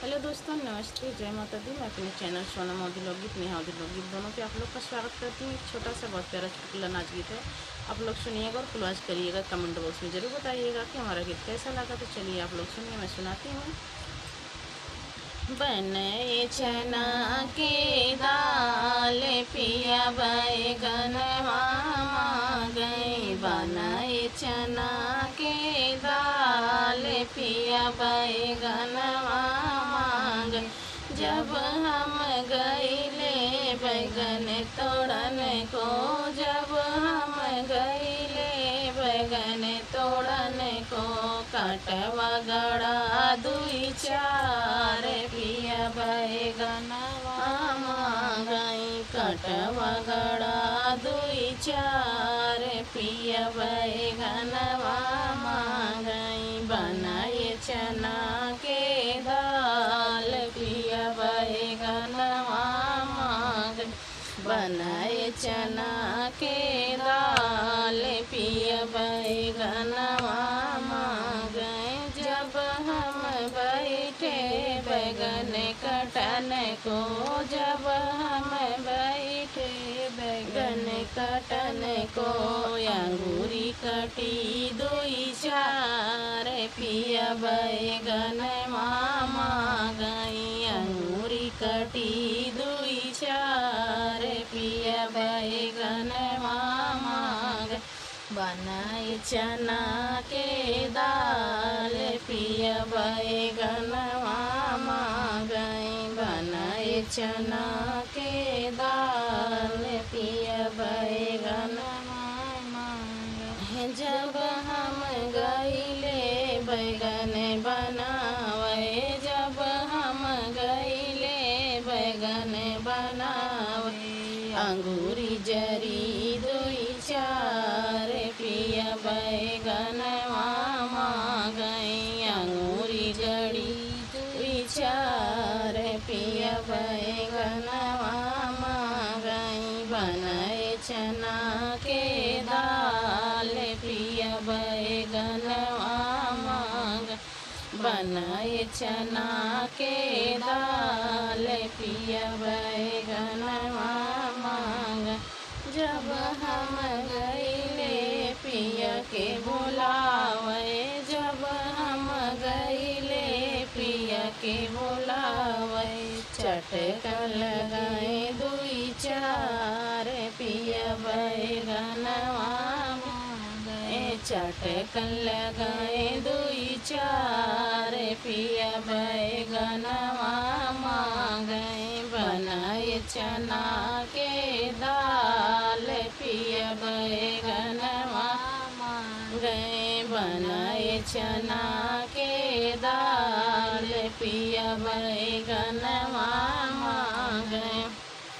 Hello दोस्तों, नमस्ते, जय माता दी। मैं अपने चैनल सोना मोदी लोकगीत, नेहा मोदी लोकगीत दोनों पे आप लोग का स्वागत करती हूँ। एक छोटा सा बहुत प्यारा चुटकुला नाच गीत है, आप लोग सुनिएगा और फुलवाज करिएगा। कमेंट बॉक्स में ज़रूर बताइएगा कि हमारा गीत कैसा लगा। तो चलिए आप लोग सुनिए, मैं सुनाती हूँ। बने चना के दाल पिया बैगन गई, बनाए चना के दाल पिया बैगन गई। जब हम गईले बैगन तोड़न को, जब हम गईले बैगन तोड़न को, काटवा गड़ा दुई चार पिया बैगन गई, काटवा गड़ा दुई चार पिया बैगन गई। बनाए चना के दाल पिया बैगन बनाए चना के दाल पिया बैगन गए। जब हम बैठे बैगन कटन को, जब हम बैठे बैगन कटन को, अंगूरी कटी दुई चार पिया बैगन गई, अंगूरी कटी दुई चार पिया बैगन गई। बनाए चना के दाल पिया बैगन गई, बनाए चना के दाल पिया बैगन गई। जब हम गईले बैगन बनावे, जब हम गईले बैगन बनावे, अंगूरी जरी दुई चार पिया बैगन गई, अंगूरी जड़ी दुई चार पिया बैगन गई। बनाए चना के दाल पिया बैगन बनाए चना के दाल पिया बैगन जब हम गईले पिया के बुलावे, जब हम गईले पिया के बुलावे, चटकन लगाए दुई चार पिया बैगन चटकन लगाए दुई चार पिया बैगन गए। बनाए चना के दाल पिया बैगन गए, बनाए चना के दाल पिया बैगन